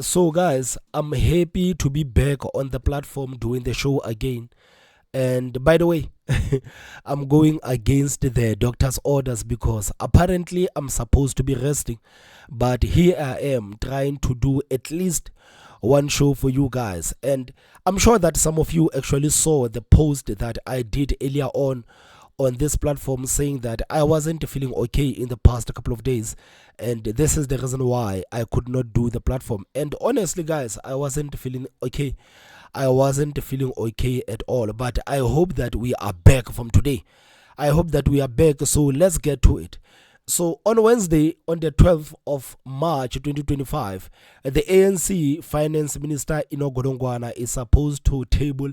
So, guys, I'm happy to be back on the platform doing the show again. And by the way, I'm going against the doctor's orders because apparently I'm supposed to be resting. But here I am trying to do at least one show for you guys. And I'm sure that some of you actually saw the post that I did earlier on this platform saying that I wasn't feeling okay in the past couple of days, and this is the reason why I could not do the platform. And honestly, guys, I wasn't feeling okay. I wasn't feeling okay at all, but I hope that we are back from today. I hope that we are back, so let's get to it. So on Wednesday, on the 12th of March 2025, the ANC Finance Minister Ino Godongwana is supposed to table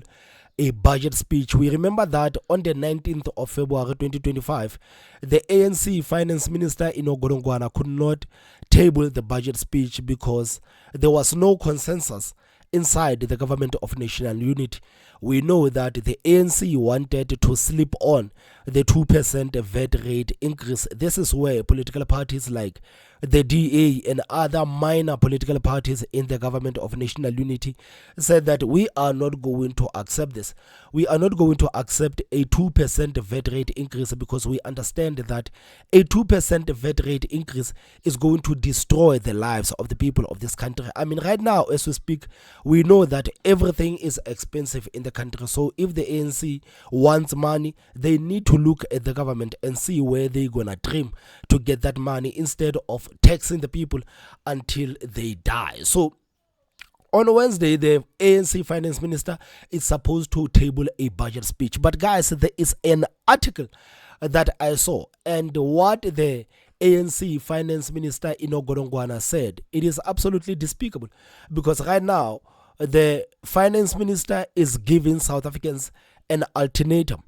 a budget speech. We remember that on the 19th of February 2025, the ANC Finance Minister Ino Godongwana could not table the budget speech because there was no consensus inside the government of national unity. We know that the ANC wanted to slip on the 2% VAT rate increase. This is where political parties like the DA and other minor political parties in the government of national unity said that we are not going to accept this. We are not going to accept a 2% VAT rate increase because we understand that a 2% VAT rate increase is going to destroy the lives of the people of this country. I mean, right now, as we speak, we know that everything is expensive in the country. So if the ANC wants money, they need to look at the government and see where they're gonna trim to get that money instead of taxing the people until they die. So on Wednesday, the ANC finance minister is supposed to table a budget speech. But guys, there is an article that I saw, and what the ANC finance minister Ino Godongwana said, it is absolutely despicable, because right now the finance minister is giving South Africans an ultimatum.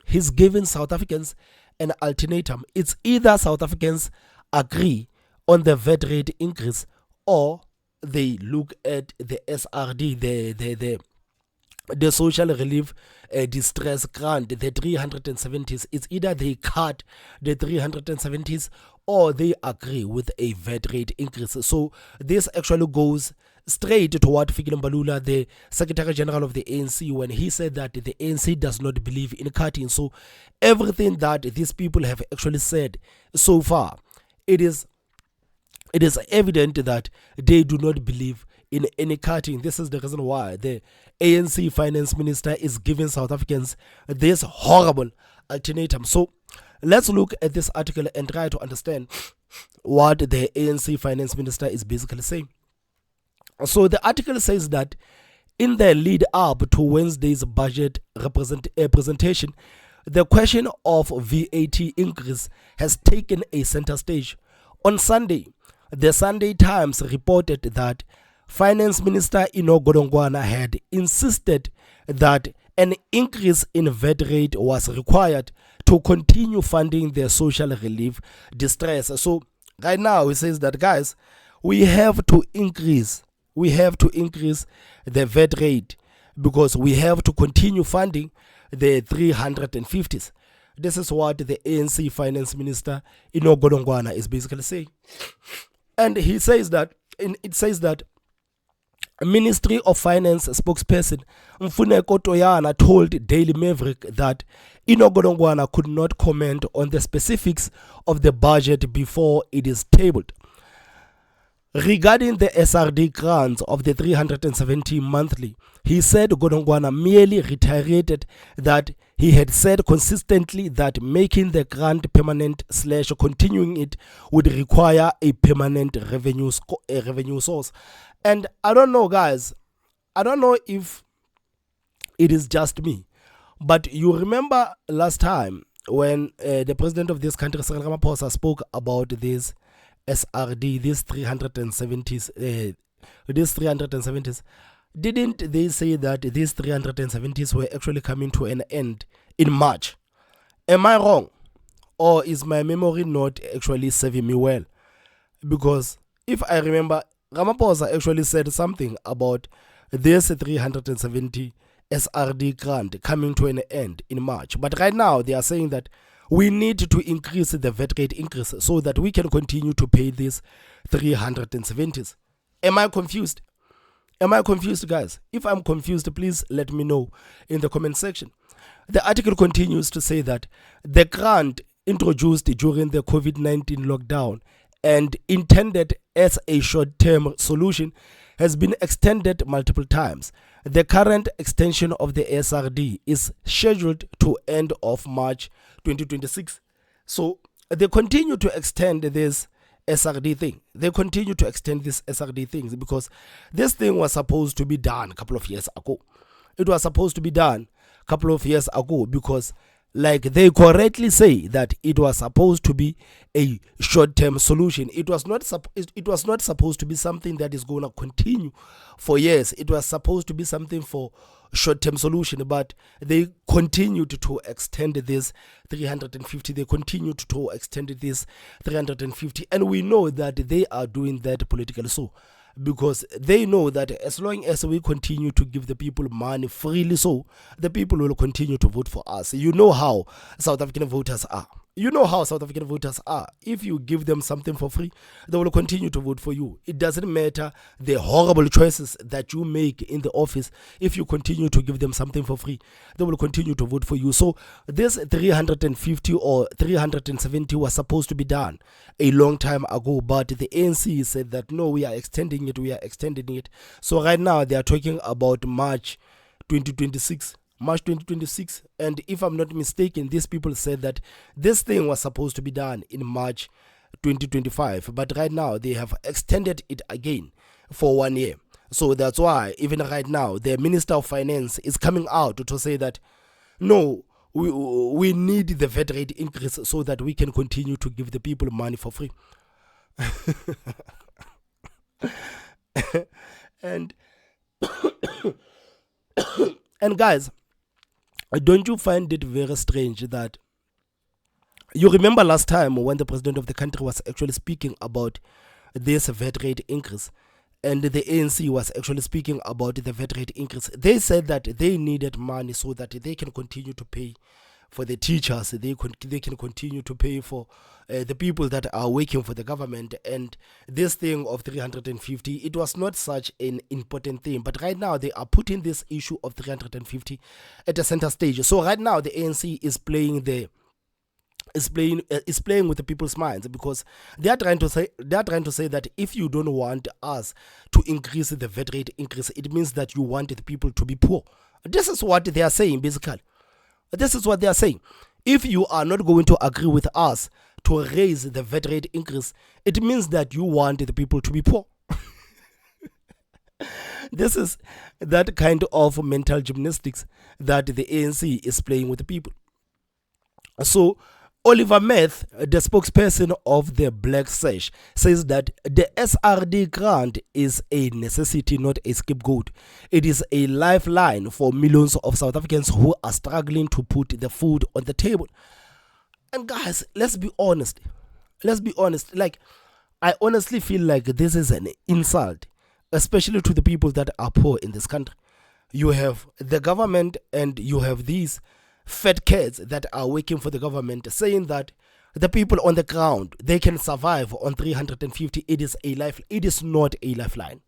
He's giving South Africans an ultimatum. It's either South Africans agree on the VAT rate increase, or they look at the SRD, the social relief distress grant, the 370s. It's either they cut the 370s or they agree with a VAT rate increase. So this actually goes straight to what Fikile Mbalula, the Secretary General of the ANC, when he said that the ANC does not believe in cutting. So everything that these people have actually said so far, it is evident that they do not believe in any cutting. This is the reason why the ANC finance minister is giving South Africans this horrible ultimatum. So let's look at this article and try to understand what the ANC finance minister is basically saying. So the article says that in the lead up to Wednesday's budget presentation, the question of VAT increase has taken a center stage. On Sunday, the Sunday Times reported that Finance Minister Ino Godongwana had insisted that an increase in VAT rate was required to continue funding the social relief distress. So right now he says that, guys, we have to increase the VAT rate because we have to continue funding the 350s. This is what the ANC Finance Minister Ino Godongwana is basically saying. And he says that, it says that Ministry of Finance spokesperson Mfuneko Toyana told Daily Maverick that Ino Godongwana could not comment on the specifics of the budget before it is tabled. Regarding the SRD grants of the 370 monthly, he said Godongwana merely reiterated that he had said consistently that making the grant permanent / continuing it would require a permanent revenue source. And I don't know, guys, I don't know if it is just me, but you remember last time when the president of this country, Cyril Ramaphosa, spoke about this SRD, these 370s, didn't they say that these 370s were actually coming to an end in March? Am I wrong? Or is my memory not actually serving me well? Because if I remember, Ramaphosa actually said something about this 370 SRD grant coming to an end in March. But right now they are saying that we need to increase the VAT rate increase so that we can continue to pay these 370s. Am I confused? Am I confused, guys? If I'm confused, please let me know in the comment section. The article continues to say that the grant introduced during the COVID-19 lockdown and intended as a short-term solution has been extended multiple times. The current extension of the SRD is scheduled to end of March 2026. So they continue to extend this SRD thing. They continue to extend this SRD things because this thing was supposed to be done a couple of years ago. It was supposed to be done a couple of years ago because, like they correctly say, that it was supposed to be a short-term solution. It was not supposed to be something that is going to continue for years. It was supposed to be something for short-term solution, but they continued to extend this 350. They continued to extend this 350, and we know that they are doing that politically so, because they know that as long as we continue to give the people money freely, so the people will continue to vote for us. You know how South African voters are. If you give them something for free, they will continue to vote for you. It doesn't matter the horrible choices that you make in the office. If you continue to give them something for free, they will continue to vote for you. So this 350 or 370 was supposed to be done a long time ago, but the ANC said that no, we are extending it. So right now they are talking about March 2026. And if I'm not mistaken, these people said that this thing was supposed to be done in March 2025, but right now they have extended it again for 1 year. So that's why even right now the Minister of Finance is coming out to say that no, we need the VAT rate increase so that we can continue to give the people money for free. and and guys, don't you find it very strange that you remember last time when the president of the country was actually speaking about this VAT rate increase, and the ANC was actually speaking about the VAT rate increase? They said that they needed money so that they can continue to pay for the teachers, they can continue to pay for the people that are working for the government. And this thing of 350, it was not such an important thing, but right now they are putting this issue of 350 at the center stage. So right now the ANC is playing with the people's minds, because they are trying to say that if you don't want us to increase the VAT rate increase, it means that you want the people to be poor. This is what they are saying, basically. This is what they are saying. If you are not going to agree with us to raise the VAT rate increase, it means that you want the people to be poor. This is that kind of mental gymnastics that the ANC is playing with the people. So Oliver Meth, the spokesperson of the Black Sash, says that the SRD grant is a necessity, not a scapegoat. It is a lifeline for millions of South Africans who are struggling to put the food on the table. And guys, let's be honest. Like, I honestly feel like this is an insult, especially to the people that are poor in this country. You have the government and you have these fat cats that are working for the government saying that the people on the ground, they can survive on 350. It is not a lifeline.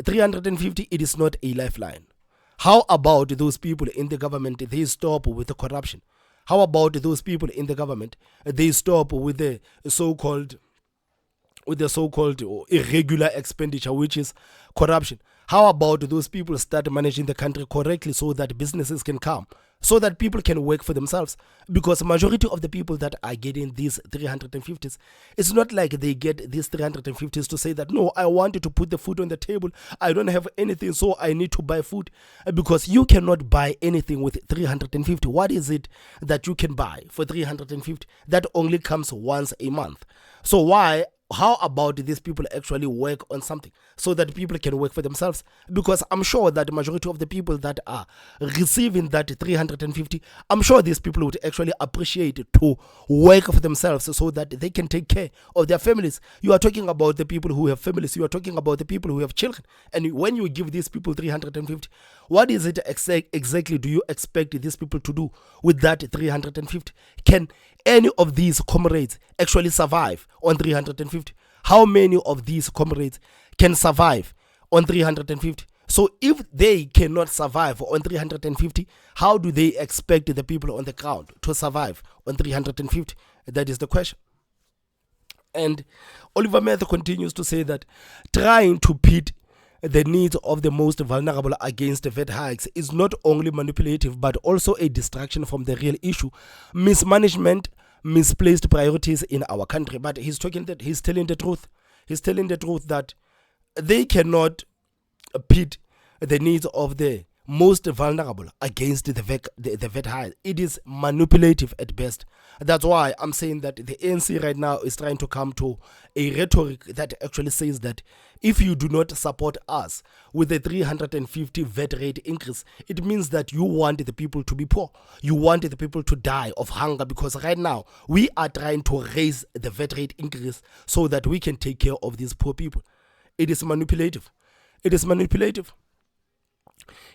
350, it is not a lifeline. How about those people in the government, they stop with the corruption? How about those people in the government, they stop with the so-called irregular expenditure, which is corruption? How about those people start managing the country correctly so that businesses can come, so that people can work for themselves? Because majority of the people that are getting these 350s, it's not like they get these 350s to say that, no, I wanted to put the food on the table, I don't have anything, so I need to buy food. Because you cannot buy anything with 350. What is it that you can buy for 350? That only comes once a month. So how about these people actually work on something so that people can work for themselves? Because I'm sure that the majority of the people that are receiving that 350, I'm sure these people would actually appreciate to work for themselves so that they can take care of their families. You are talking about the people who have families. You are talking about the people who have children. And when you give these people 350, what is it exactly do you expect these people to do with that 350? Can any of these comrades actually survive on 350? How many of these comrades can survive on 350. So if they cannot survive on 350, how do they expect the people on the ground to survive on 350? That is the question. And Oliver Mather continues to say that trying to pit the needs of the most vulnerable against the VAT hikes is not only manipulative but also a distraction from the real issue: mismanagement, misplaced priorities in our country. But he's telling the truth. He's telling the truth that they cannot pit the needs of the most vulnerable against the VAT hike. It is manipulative at best. That's why I'm saying that the ANC right now is trying to come to a rhetoric that actually says that if you do not support us with the 350 VAT rate increase, it means that you want the people to be poor. You want the people to die of hunger, because right now we are trying to raise the VAT rate increase so that we can take care of these poor people. It is manipulative. It is manipulative.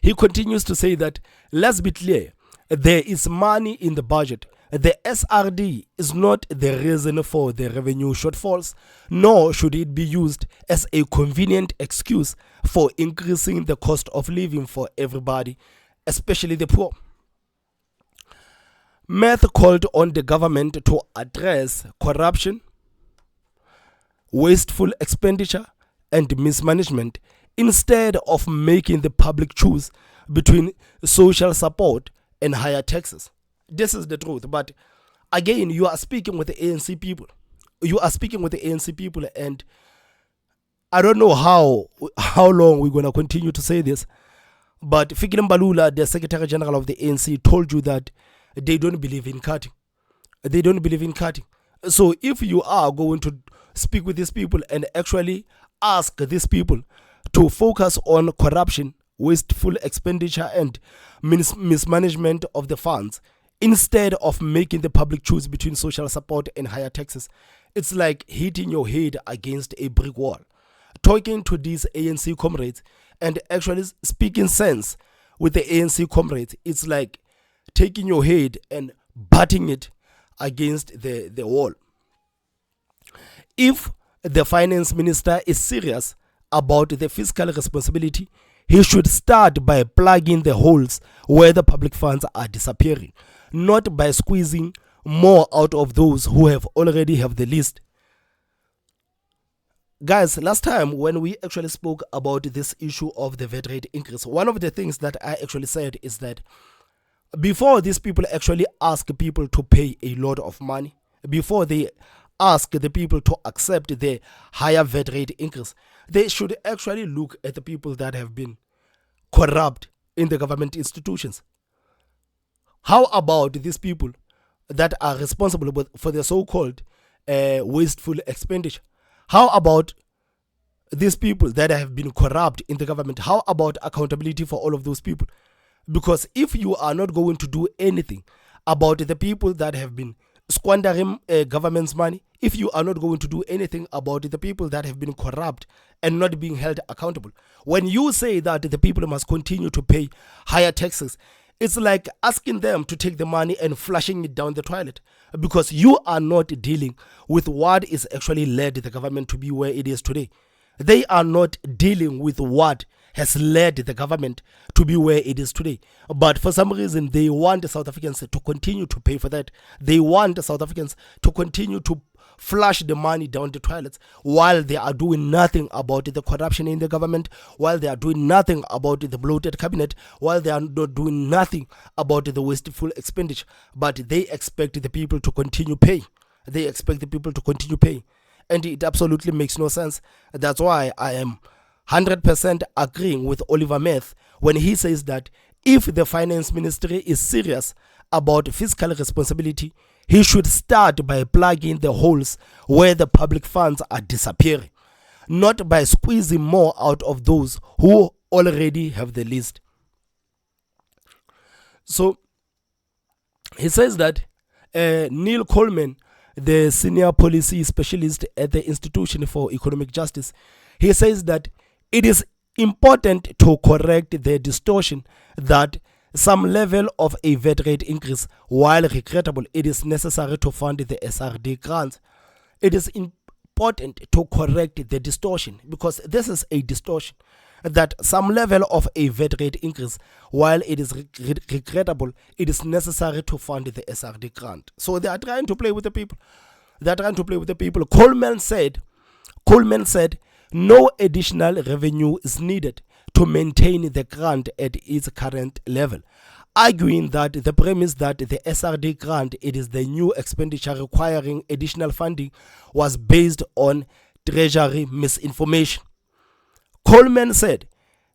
He continues to say that, let's be clear, there is money in the budget. The SRD is not the reason for the revenue shortfalls, nor should it be used as a convenient excuse for increasing the cost of living for everybody, especially the poor. Meth called on the government to address corruption, wasteful expenditure, and mismanagement instead of making the public choose between social support and higher taxes. This is the truth. But again, you are speaking with the ANC people. You are speaking with the ANC people, and I don't know how long we're going to continue to say this. But Fikile Mbalula, the Secretary General of the ANC, told you that they don't believe in cutting. They don't believe in cutting. So if you are going to speak with these people and actually ask these people to focus on corruption, wasteful expenditure, and mismanagement of the funds, instead of making the public choose between social support and higher taxes, it's like hitting your head against a brick wall. Talking to these ANC comrades and actually speaking sense with the ANC comrades, it's like taking your head and batting it against the wall. If the finance minister is serious about the fiscal responsibility, he should start by plugging the holes where the public funds are disappearing, not by squeezing more out of those who already have the least. Guys, last time when we actually spoke about this issue of the VAT rate increase, one of the things that I actually said is that before these people actually ask people to pay a lot of money, before they ask the people to accept the higher VAT rate increase, they should actually look at the people that have been corrupt in the government institutions. How about these people that are responsible for the so-called wasteful expenditure? How about these people that have been corrupt in the government? How about accountability for all of those people? Because if you are not going to do anything about the people that have been squandering government's money, if you are not going to do anything about the people that have been corrupt and not being held accountable, when you say that the people must continue to pay higher taxes, it's like asking them to take the money and flushing it down the toilet, because you are not dealing with what is actually led the government to be where it is today. They are not dealing with what has led the government to be where it is today. But for some reason, they want the South Africans to continue to pay for that. They want the South Africans to continue to flush the money down the toilets while they are doing nothing about the corruption in the government, while they are doing nothing about the bloated cabinet, while they are not doing nothing about the wasteful expenditure. But they expect the people to continue paying. They expect the people to continue paying. And it absolutely makes no sense. That's why I am 100% agreeing with Oliver Meth when he says that if the finance ministry is serious about fiscal responsibility, he should start by plugging the holes where the public funds are disappearing, not by squeezing more out of those who already have the least. So he says that Neil Coleman, the senior policy specialist at the Institution for Economic Justice, he says that it is important to correct the distortion that some level of a VAT rate increase, while regrettable, it is necessary to fund the SRD grants. It is important to correct the distortion, because this is a distortion. that some level of a VAT rate increase, while it is regrettable, it is necessary to fund the SRD grant. So they are trying to play with the people. They are trying to play with the people. Coleman said no additional revenue is needed to maintain the grant at its current level, arguing that the premise that the SRD grant, it is the new expenditure requiring additional funding, was based on Treasury misinformation. Coleman said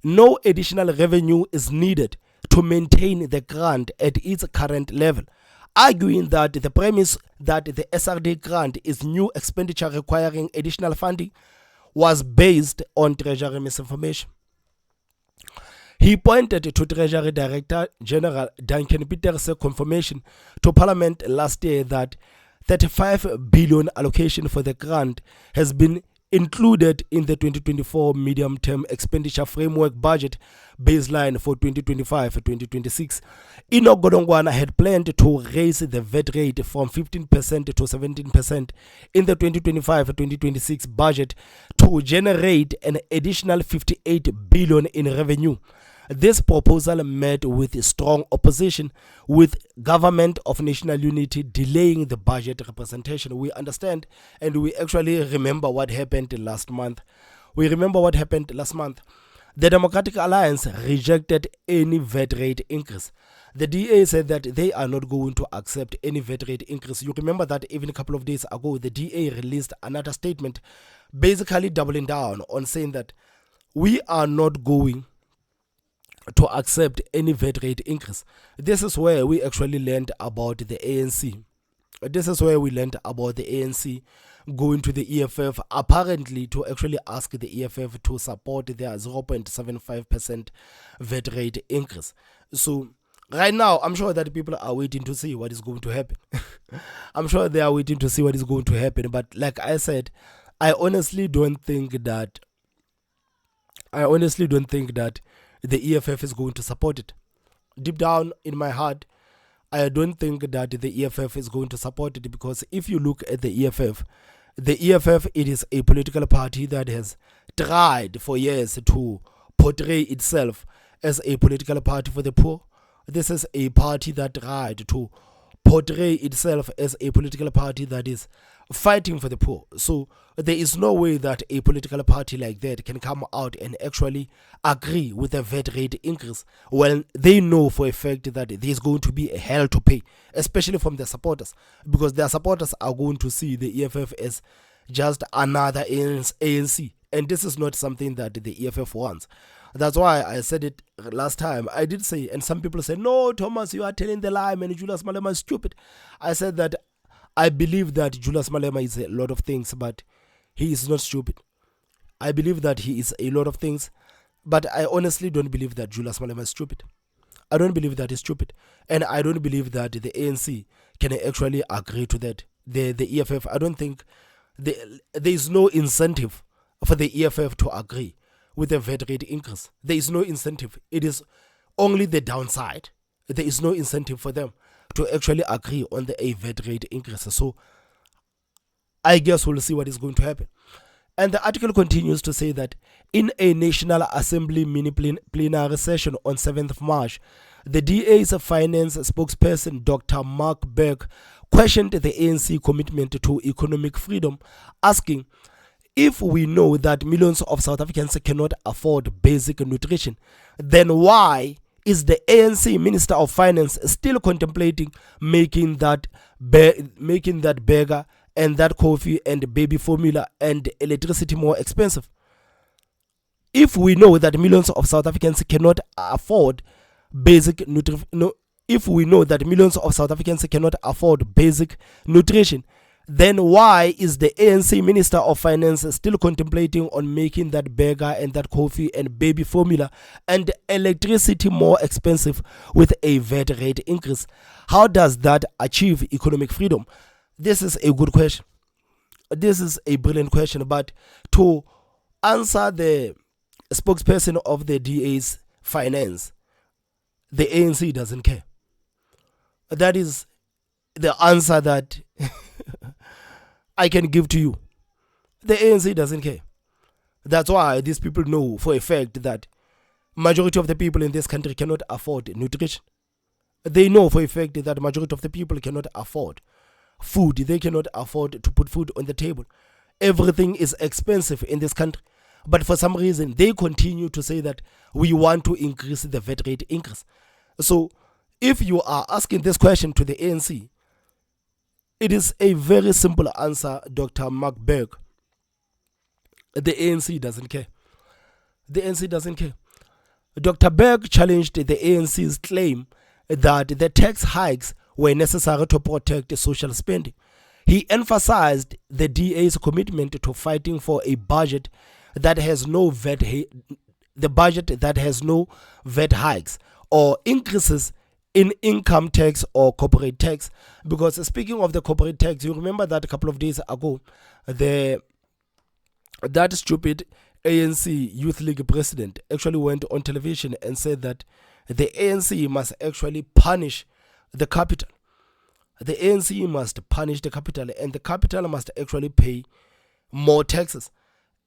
no additional revenue is needed to maintain the grant at its current level, arguing that the premise that the SRD grant is new expenditure requiring additional funding was based on Treasury misinformation. He pointed to Treasury Director General Duncan Peters' confirmation to Parliament last year that 35 billion allocation for the grant has been included in the 2024 medium-term expenditure framework budget baseline for 2025-2026. Enoch Godongwana had planned to raise the VAT rate from 15% to 17% in the 2025-2026 budget to generate an additional 58 billion in revenue. This proposal met with strong opposition, with Government of National Unity delaying the budget representation. We understand and we actually remember what happened last month. The Democratic Alliance rejected any VAT rate increase. The DA said that they are not going to accept any VAT rate increase. You remember that even a couple of days ago, the DA released another statement basically doubling down on saying that we are not going to accept any VAT rate increase. This is where we actually learned about the ANC. Going to the EFF, apparently to actually ask the EFF to support their 0.75% VAT rate increase. So right now, I'm sure that people are waiting to see what is going to happen. But like I said, I honestly don't think that the EFF is going to support it. Deep down in my heart, I don't think that the EFF is going to support it, because if you look at the EFF, it is a political party that has tried for years to portray itself as a political party for the poor. This is a party that tried to portray itself as a political party that is fighting for the poor. So there is no way that a political party like that can come out and actually agree with a VAT rate increase when they know for a fact that there is going to be a hell to pay, especially from their supporters, because their supporters are going to see the EFF as just another ANC, and this is not something that the EFF wants. That's why I said it last time. I did say, and some people say, no, Thomas, you are telling the lie, man, Julius Malema is stupid. I said that I believe that Julius Malema is a lot of things, but he is not stupid. I believe that he is a lot of things, but I honestly don't believe that Julius Malema is stupid. I don't believe that he's stupid, and I don't believe that the ANC can actually agree to that. The EFF, I don't think there is no incentive for the EFF to agree with a VAT rate increase. There is no incentive. It is only the downside. There is no incentive for them to actually agree on the VAT rate increase. So I guess we'll see what is going to happen. And the article continues to say that in a National Assembly mini plenary session on 7th of March, the DA's finance spokesperson, Dr. Mark Berg, questioned the ANC commitment to economic freedom, asking, if we know that millions of South Africans cannot afford basic nutrition, then why is the ANC Minister of Finance still contemplating making that burger and that coffee and baby formula and electricity more expensive? If we know that millions of South Africans cannot afford basic nutrition, then why is the ANC Minister of Finance still contemplating on making that burger and that coffee and baby formula and electricity more expensive with a VAT rate increase? How does that achieve economic freedom? This is a good question. This is a brilliant question, but to answer the spokesperson of the DA's finance, the ANC doesn't care. That is the answer that I can give to you. The ANC doesn't care. That's why these people know for a fact that majority of the people in this country cannot afford nutrition. They know for a fact that majority of the people cannot afford food. They cannot afford to put food on the table. Everything is expensive in this country. But for some reason, they continue to say that we want to increase the VAT rate increase. So, if you are asking this question to the ANC, it is a very simple answer, Dr. Mark Berg. The ANC doesn't care. The ANC doesn't care. Dr. Berg challenged the ANC's claim that the tax hikes were necessary to protect social spending. He emphasized the DA's commitment to fighting for a budget that has no the budget that has no VAT hikes or increases in income tax or corporate tax. Because speaking of the corporate tax, you remember that a couple of days ago, that stupid ANC Youth League president actually went on television and said that the ANC must actually punish the capital. The ANC must punish the capital, and the capital must actually pay more taxes.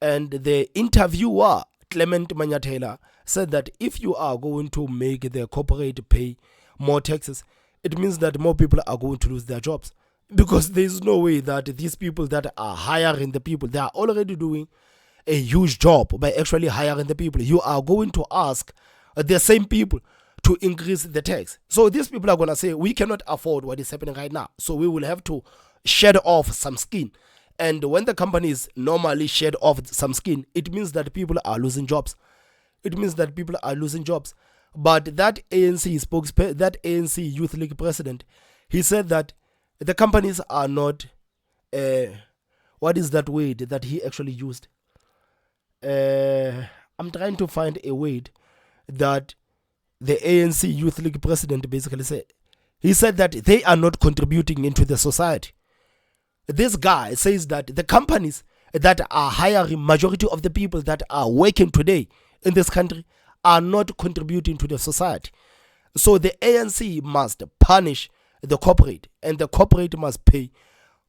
And the interviewer, Clement Manyathela, said that if you are going to make the corporate pay more taxes, it means that more people are going to lose their jobs. Because there is no way that these people that are hiring the people, they are already doing a huge job by actually hiring the people. You are going to ask the same people to increase the tax. So these people are going to say, we cannot afford what is happening right now. So we will have to shed off some skin. And when the companies normally shed off some skin, it means that people are losing jobs. It means that people are losing jobs. But that that ANC Youth League president, he said that the companies are not, what is that word that he actually used? I'm trying to find a word that the ANC Youth League president basically said. He said that they are not contributing into the society. This guy says that the companies that are hiring majority of the people that are working today in this country are not contributing to the society. So the ANC must punish the corporate, and the corporate must pay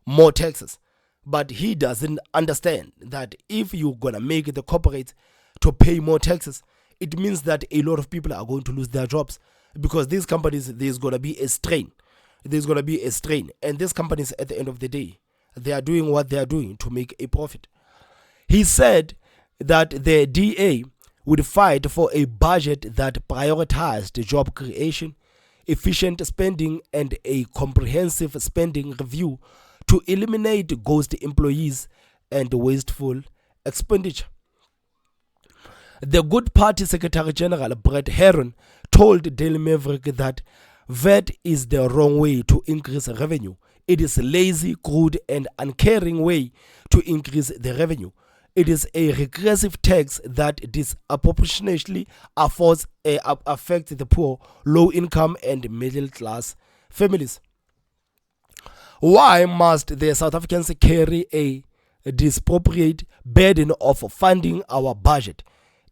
more taxes. But he doesn't understand that if you're gonna make the corporates to pay more taxes, it means that a lot of people are going to lose their jobs, because these companies, there's gonna be a strain. There's gonna be a strain, and these companies, at the end of the day, they are doing what they are doing to make a profit. He said that the DA would fight for a budget that prioritized job creation, efficient spending, and a comprehensive spending review to eliminate ghost employees and wasteful expenditure. The Good Party Secretary General Brett Herron told Daily Maverick that VAT is the wrong way to increase revenue. It is a lazy, crude, and uncaring way to increase the revenue. It is a regressive tax that disproportionately affects the poor, low-income, and middle-class families. Why must the South Africans carry a disproportionate burden of funding our budget?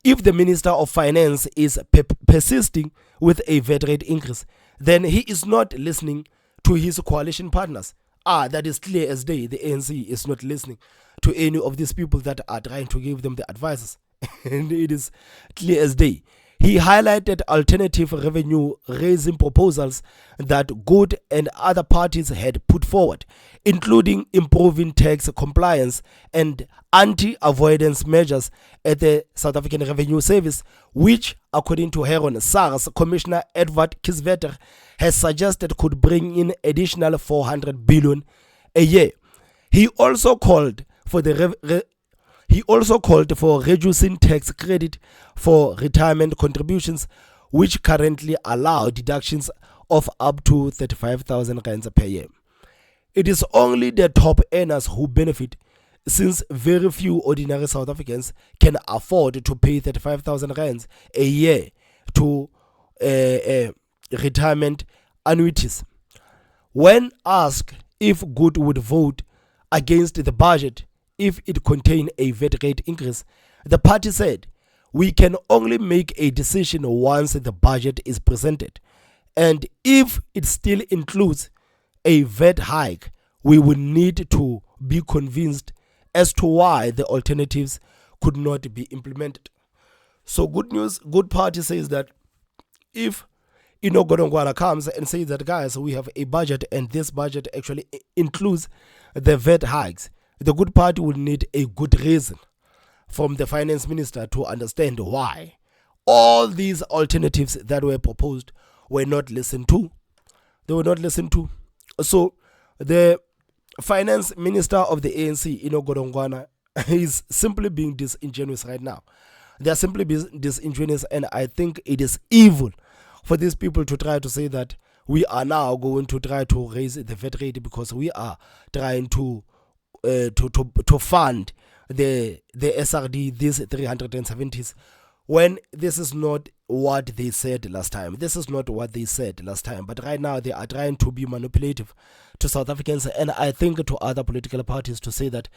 If the Minister of Finance is persisting with a VAT rate increase, then he is not listening to his coalition partners. That is clear as day. The ANC is not listening to any of these people that are trying to give them the advices. And it is clear as day. He highlighted alternative revenue raising proposals that Good and other parties had put forward, including improving tax compliance and anti-avoidance measures at the South African Revenue Service, which, according to Heron, SARS Commissioner Edward Kisvetter has suggested could bring in additional 400 billion a year. He also called for reducing tax credit for retirement contributions, which currently allow deductions of up to 35,000 rands per year. It is only the top earners who benefit, since very few ordinary South Africans can afford to pay 35,000 rands a year to retirement annuities. When asked if Good would vote against the budget if it contained a VAT rate increase, the party said, "We can only make a decision once the budget is presented, and if it still includes a VAT hike, we will need to be convinced as to why the alternatives could not be implemented. So good news, good party says that if Godongwana comes and says that, guys, we have a budget and this budget actually includes the VAT hikes, the good party will need a good reason from the finance minister to understand why all these alternatives that were proposed were not listened to. They were not listened to. So the finance minister of the ANC, Godongwana, is simply being disingenuous right now. They are simply being disingenuous, and I think it is evil for these people to try to say that we are now going to try to raise the VAT rate because we are trying to fund the SRD, these 370s, when this is not what they said last time. This is not what they said last time. But right now they are trying to be manipulative to South Africans, and I think to other political parties, to say that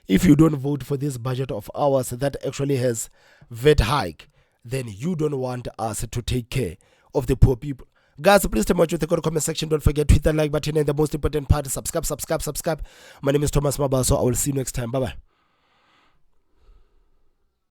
if you don't vote for this budget of ours that actually has VAT hike, then you don't want us to take care of the poor people. Guys, please tell me what you think in the comment section. Don't forget to hit that like button, and the most important part is subscribe. My name is Thomas Mabaso. I will see you next time. Bye bye.